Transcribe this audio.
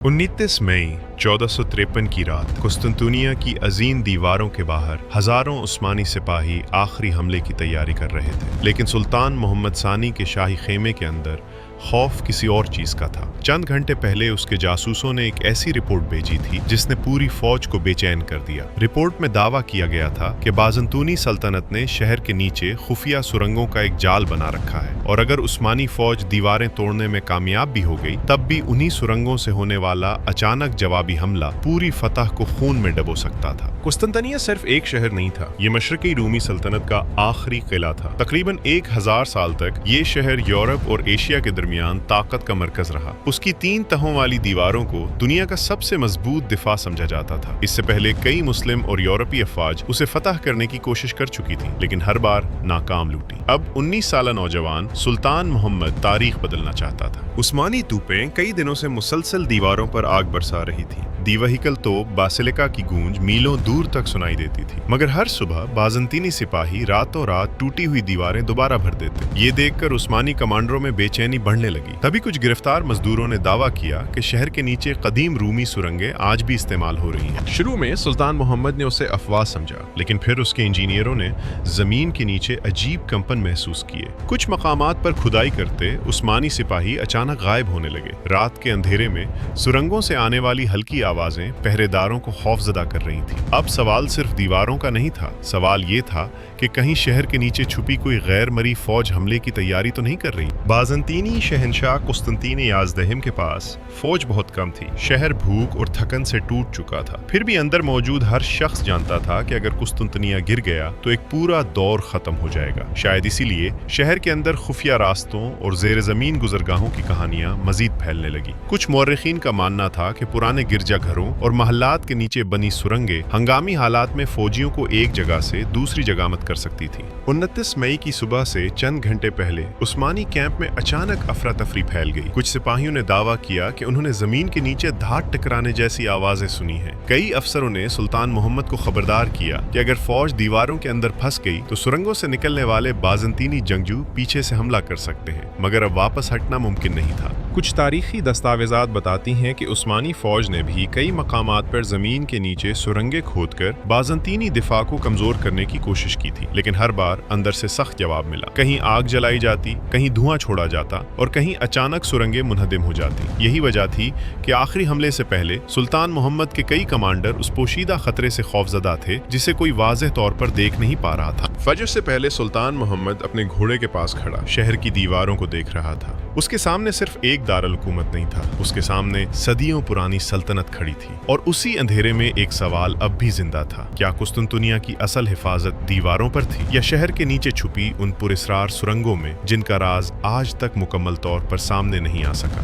29 मई 1453 की रात कुस्तुनतुनिया की अजीम दीवारों के बाहर हजारों उस्मानी सिपाही आखिरी हमले की तैयारी कर रहे थे, लेकिन सुल्तान मोहम्मद सानी के शाही खेमे के अंदर खौफ किसी और चीज का था। चंद घंटे पहले उसके जासूसों ने एक ऐसी रिपोर्ट भेजी थी जिसने पूरी फौज को बेचैन कर दिया। रिपोर्ट में दावा किया गया था कि बाज़ंतूनी सल्तनत ने शहर के नीचे खुफिया सुरंगों का एक जाल बना रखा है और अगर उस्मानी फौज दीवारें तोड़ने में कामयाब भी हो गई तब भी उन्हीं सुरंगों से होने वाला अचानक जवाबी हमला पूरी फतह को खून में डबो सकता था। कुस्तुनतनिया सिर्फ एक शहर नहीं था, ये मशरकी रूमी सल्तनत का आखिरी किला था। तकरीबन 1000 साल तक ये शहर यूरोप और एशिया के दरमियान ताकत का मरकज रहा। उसकी 3 तहों वाली दीवारों को दुनिया का सबसे मजबूत दिफा समझा जाता था। इससे पहले कई मुस्लिम और यूरोपीय अफवाज उसे फतह करने की कोशिश कर चुकी थी, लेकिन हर बार नाकाम लूटी। अब 19 साला नौजवान सुल्तान मोहम्मद तारीख बदलना चाहता था। उस्मानी तूपें कई दिनों से मुसलसल दीवारों पर आग बरसा रही थी। दीवहिकल तोप बासिलिका की गूंज मीलों दूर तक सुनाई देती थी, मगर हर सुबह बाज़ंतीनी सिपाही रातों रात टूटी हुई दीवारें दोबारा भर देते। ये देखकर उस्मानी कमांडरों में बेचैनी बढ़ने लगी। तभी कुछ गिरफ्तार मजदूरों ने दावा किया कि शहर के नीचे कदीम रूमी सुरंगें आज भी इस्तेमाल हो रही हैं। शुरू में सुल्तान मोहम्मद ने उसे अफवाह समझा, लेकिन फिर उसके इंजीनियरों ने जमीन के नीचे अजीब कंपन महसूस किए। कुछ मकामात पर खुदाई करते उस्मानी सिपाही अचानक गायब होने लगे। रात के अंधेरे में सुरंगों से आने वाली हल्की आवाजें पहरेदारों को खौफजदा कर रही थी। अब सवाल सिर्फ दीवारों का नहीं था, सवाल ये था कि कहीं शहर के नीचे छुपी कोई गैर मरी फौज हमले की तैयारी तो नहीं कर रही। बाज़ंतीनी शहंशाह कुस्तुनतीन याज़दहिम के पास फौज बहुत कम थी। शहर भूख और थकन से टूट चुका था। फिर भी अंदर मौजूद हर शख्स जानता था कि अगर कुस्तुनतनिया गिर गया तो एक पूरा दौर खत्म हो जाएगा। शायद इसीलिए शहर के अंदर खुफिया रास्तों और जेर जमीन गुजरगाहों की कहानियां मजीद फैलने लगी। कुछ मौर्रिखीन का मानना था कि पुराने गिरजा घरों और महल्लात के नीचे बनी सुरंगें हंगामी हालात में फौजियों को एक जगह से दूसरी जगह मत कर सकती थी। 29 मई की सुबह से चंद घंटे पहले उस्मानी कैंप में अचानक अफरा तफरी फैल गई। कुछ सिपाहियों ने दावा किया कि उन्होंने जमीन के नीचे धात टकराने जैसी आवाजें सुनी हैं। कई अफसरों ने सुल्तान मोहम्मद को खबरदार किया कि अगर फौज दीवारों के अंदर फंस गई तो सुरंगों से निकलने वाले बाज़ंतीनी जंगजू पीछे से हमला कर सकते हैं, मगर अब वापस हटना मुमकिन नहीं था। कुछ तारीखी दस्तावेजात बताती हैं कि उस्मानी फौज ने भी कई मकामात पर जमीन के नीचे सुरंगें खोदकर बाज़ंतीनी दिफा को कमजोर करने की कोशिश की थी, लेकिन हर बार अंदर से सख्त जवाब मिला। कहीं आग जलाई जाती, कहीं धुआं छोड़ा जाता और कहीं अचानक सुरंगें मुनहदिम हो जाती। यही वजह थी कि आखिरी हमले से पहले सुल्तान मोहम्मद के कई कमांडर उस पोशीदा खतरे से खौफजदा थे जिसे कोई वाज़ेह तौर पर देख नहीं पा रहा था। फजर से पहले सुल्तान मोहम्मद अपने घोड़े के पास खड़ा शहर की दीवारों को देख रहा था। उसके सामने सिर्फ एक दारुल हुकूमत नहीं था, उसके सामने सदियों पुरानी सल्तनत खड़ी थी। और उसी अंधेरे में एक सवाल अब भी जिंदा था, क्या कुस्तुनतुनिया की असल हिफाजत दीवारों पर थी या शहर के नीचे छुपी उन पुरस्रार सुरंगों में जिनका राज आज तक मुकम्मल तौर पर सामने नहीं आ सका।